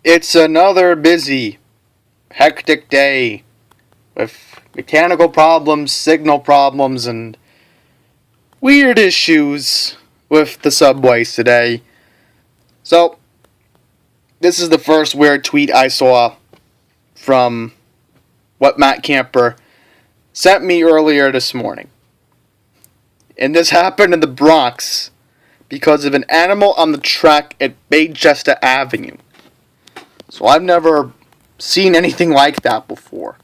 It's another busy, hectic day with mechanical problems, signal problems, and weird issues with the subways today. So, this is the first weird tweet I saw from what Matt Camper sent me earlier this morning. And this happened in the Bronx because of an animal on the track at Baychester Avenue. So I've never seen anything like that before.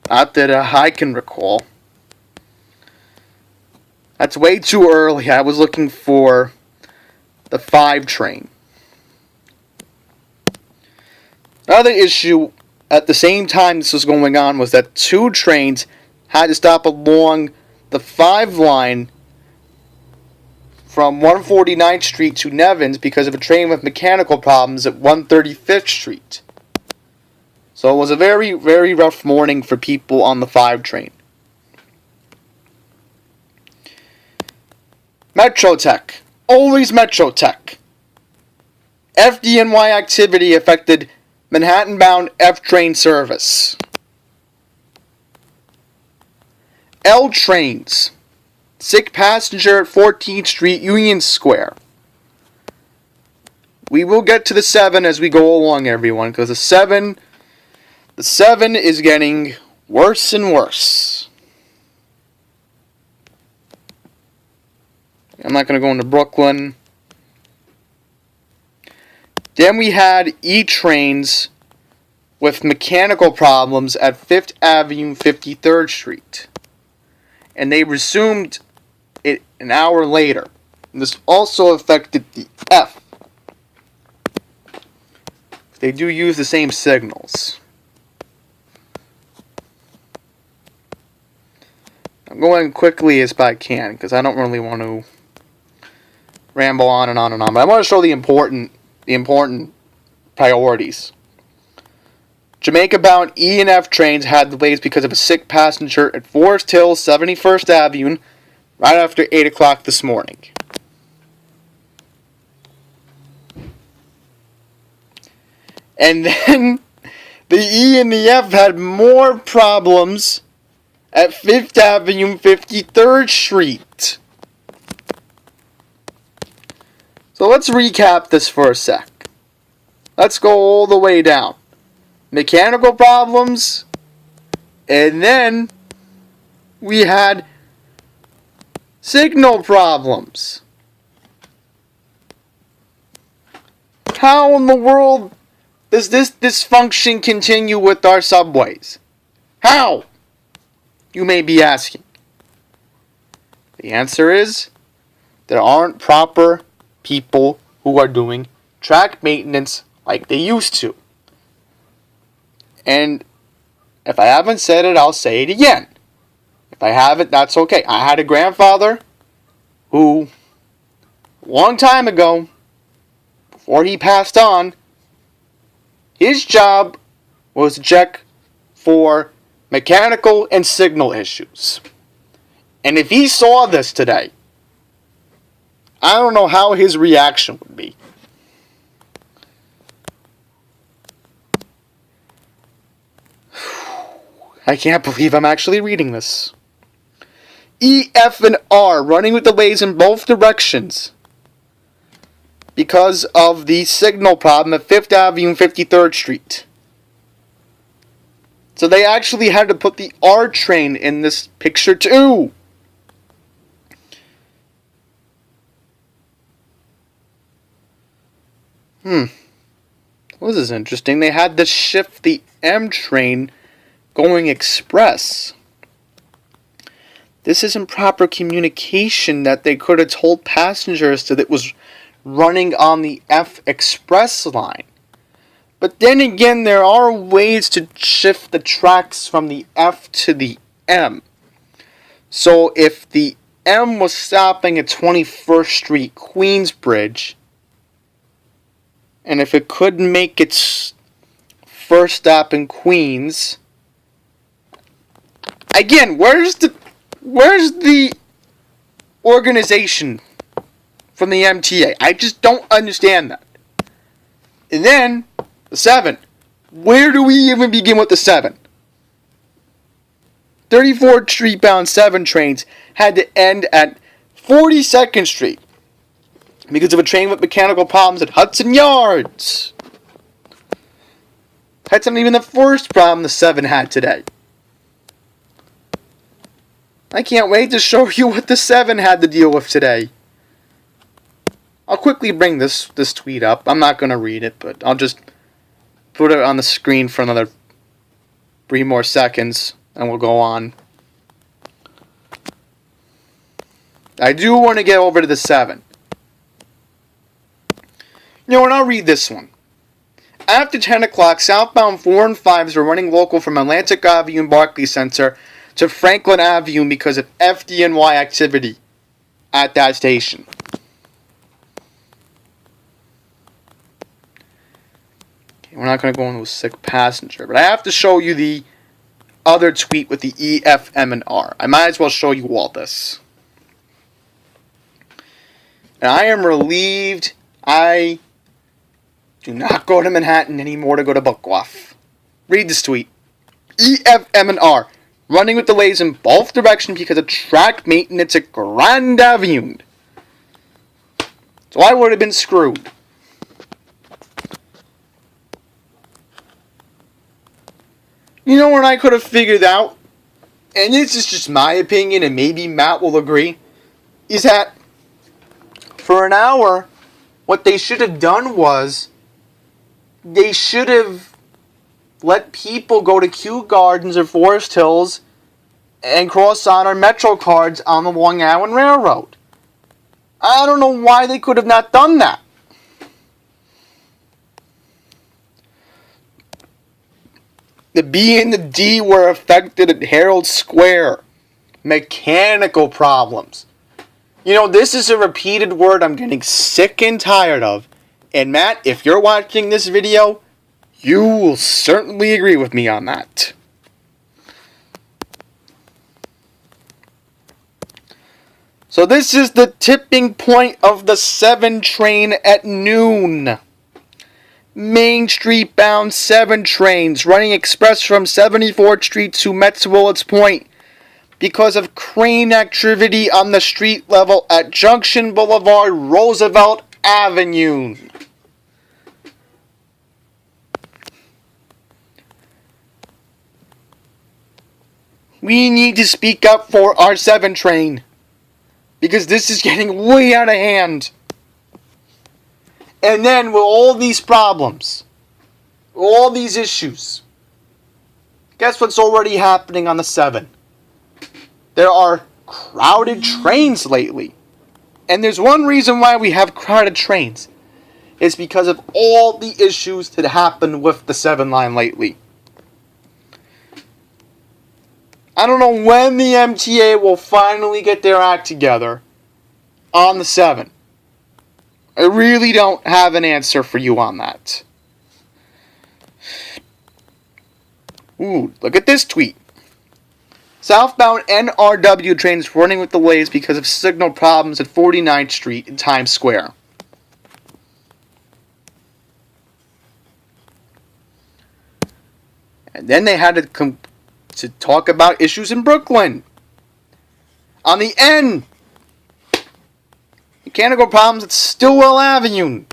Not that I can recall. That's way too early. I was looking for the 5 train. Another issue at the same time this was going on was that 2 trains had to stop along the 5 line from 149th Street to Nevins because of a train with mechanical problems at 135th Street. So it was a very, very rough morning for people on the 5 train. Metrotech. Always Metrotech. FDNY activity affected Manhattan-bound F train service. L trains. Sick passenger at 14th Street, Union Square. We will get to the 7 as we go along, everyone, because the 7 is getting worse and worse. I'm not going to go into Brooklyn. Then we had E-trains with mechanical problems at 5th Avenue, 53rd Street. And they resumed it an hour later. And this also affected the F. They do use the same signals. I'm going quickly as I can because I don't really want to ramble on and on and on. But I want to show the important priorities. Jamaica-bound E and F trains had delays because of a sick passenger at Forest Hill, 71st Avenue, right after 8 o'clock this morning. And then the E and the F had more problems at 5th Avenue, 53rd Street. So let's recap this for a sec. Let's go all the way down. Mechanical problems, and then we had signal problems. How in the world does this dysfunction continue with our subways? How? You may be asking. The answer is there aren't proper people who are doing track maintenance like they used to. And if I haven't said it, I'll say it again. If I haven't, that's okay. I had a grandfather who, a long time ago, before he passed on, his job was to check for mechanical and signal issues. And if he saw this today, I don't know how his reaction would be. I can't believe I'm actually reading this. E, F, and R running with delays in both directions because of the signal problem at 5th Avenue and 53rd Street. So they actually had to put the R train in this picture too. Well, this is interesting. They had to shift the M train going express. This isn't proper communication that they could have told passengers that it was running on the F express line. But then again, there are ways to shift the tracks from the F to the M. So if the M was stopping at 21st Street, Queensbridge, and if it couldn't make its first stop in Queens, again, where's the organization from the MTA? I just don't understand that. And then The 7. Where do we even begin with the 7? 34th Street bound 7 trains had to end at 42nd Street because of a train with mechanical problems at Hudson Yards. That's not even the first problem the 7 had today. I can't wait to show you what the 7 had to deal with today. I'll quickly bring this tweet up. I'm not going to read it, but I'll just put it on the screen for another 3 more seconds, and we'll go on. I do want to get over to the 7. You know what, I'll read this one. After 10 o'clock, southbound 4 and 5s were running local from Atlantic Avenue and Barclays Center to Franklin Avenue because of FDNY activity at that station. Okay, we're not going to go into a sick passenger, but I have to show you the other tweet with the E, F, M, and R. I might as well show you all this. And I am relieved I do not go to Manhattan anymore to go to Buckwaff. Read this tweet. E, F, M, and R. Running with delays in both directions because of track maintenance at Grand Avenue. So I would have been screwed. You know what I could have figured out? And this is just my opinion, and maybe Matt will agree. Is that for an hour, what they should have done was they should have let people go to Kew Gardens or Forest Hills and cross on our Metro cards on the Long Island Railroad. I don't know why they could have not done that. The B and the D were affected at Herald Square. Mechanical problems. You know, this is a repeated word I'm getting sick and tired of. And Matt, if you're watching this video, you will certainly agree with me on that. So this is the tipping point of the 7 train at noon. Main Street bound 7 trains running express from 74th Street to Metz Willets Point because of crane activity on the street level at Junction Boulevard, Roosevelt Avenue. We need to speak up for our 7 train because this is getting way out of hand. And then with all these problems, all these issues, guess what's already happening on the 7? There are crowded trains lately. And there's one reason why we have crowded trains. It's because of all the issues that happened with the 7 line lately. I don't know when the MTA will finally get their act together on the 7. I really don't have an answer for you on that. Ooh, look at this tweet. Southbound NRW trains running with delays because of signal problems at 49th Street in Times Square. And then they had to talk about issues in Brooklyn. On the N, mechanical problems at Stillwell Avenue.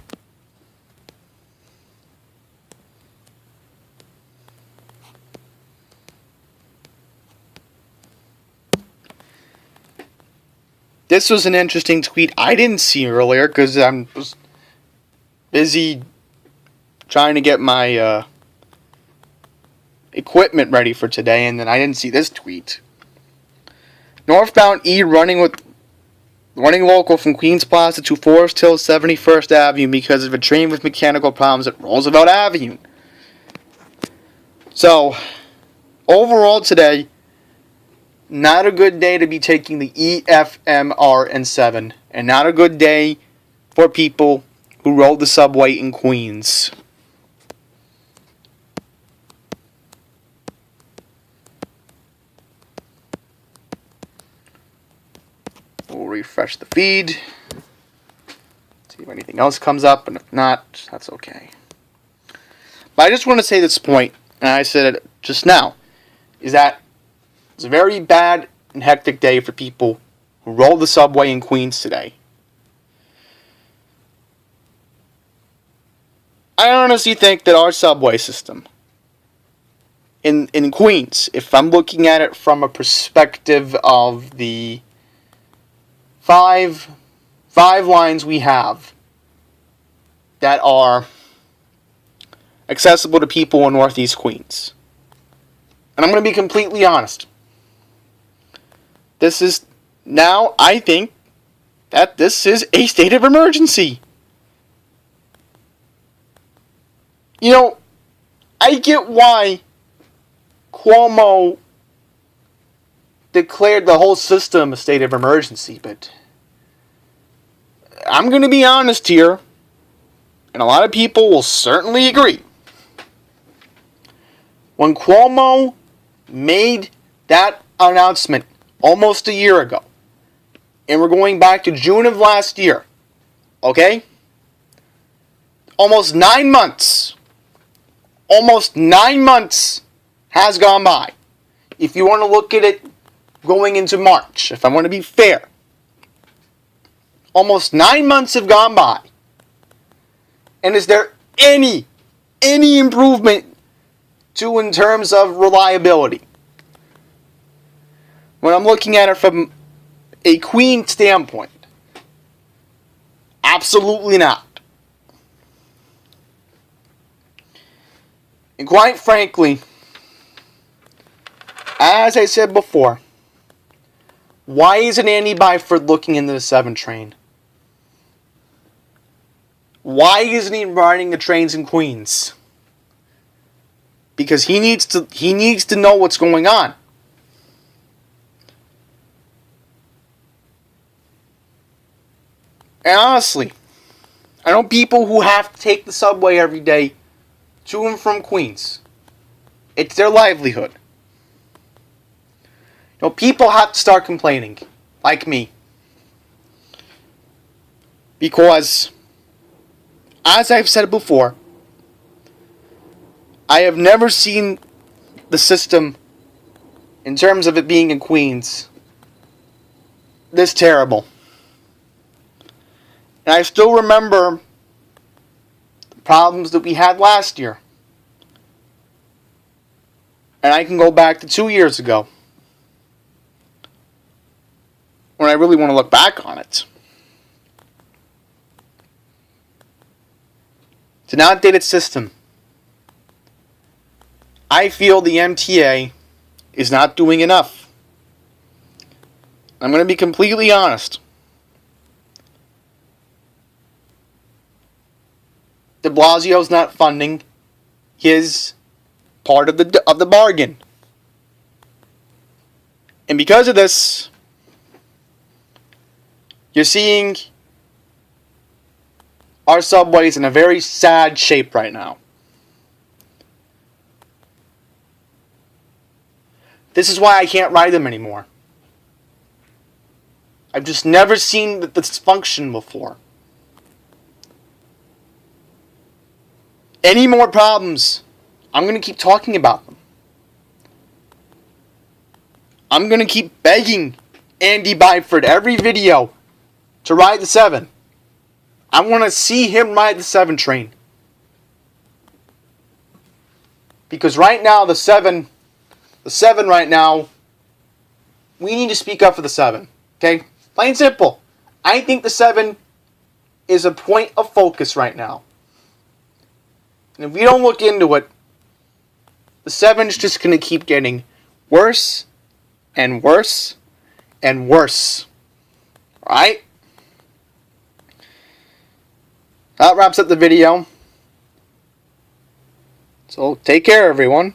This was an interesting tweet I didn't see earlier because I was busy trying to get my equipment ready for today, and then I didn't see this tweet. Northbound E running local from Queens Plaza to Forest Hill 71st Avenue because of a train with mechanical problems at Roosevelt Avenue. So, overall today, not a good day to be taking the E, F, M, R, and 7. And not a good day for people who rode the subway in Queens. We'll refresh the feed. See if anything else comes up, and if not, that's okay. But I just want to say this point, and I said it just now, is that it's a very bad and hectic day for people who rode the subway in Queens today. I honestly think that our subway system in Queens, if I'm looking at it from a perspective of the five lines we have that are accessible to people in Northeast Queens. And I'm going to be completely honest. This is now, I think that this is a state of emergency. You know, I get why Cuomo declared the whole system a state of emergency, but I'm going to be honest here, and a lot of people will certainly agree. When Cuomo made that announcement almost a year ago, and we're going back to June of last year, okay? Almost 9 months has gone by. If you want to look at it going into March, if I want to be fair, almost 9 months have gone by. And is there any improvement in terms of reliability? When I'm looking at it from a Queen standpoint, absolutely not. And quite frankly, as I said before, why isn't Andy Byford looking into the 7 train? Why isn't he riding the trains in Queens? Because he needs to know what's going on. And honestly, I know people who have to take the subway every day to and from Queens. It's their livelihood. You know, people have to start complaining, like me. Because, as I've said before, I have never seen the system, in terms of it being in Queens, this terrible. And I still remember the problems that we had last year. And I can go back to 2 years ago, when I really want to look back on it. It's an outdated system. I feel the MTA is not doing enough. I'm going to be completely honest. De Blasio's not funding his part of the bargain. And because of this, you're seeing our subways in a very sad shape right now. This is why I can't ride them anymore. I've just never seen this function before. Any more problems, I'm going to keep talking about them. I'm going to keep begging Andy Byford every video to ride the 7. I want to see him ride the 7 train. Because right now, the 7 right now, we need to speak up for the 7. Okay? Plain and simple. I think the 7 is a point of focus right now. And if we don't look into it, the 7 is just going to keep getting worse and worse and worse. Alright? That wraps up the video. So take care, everyone.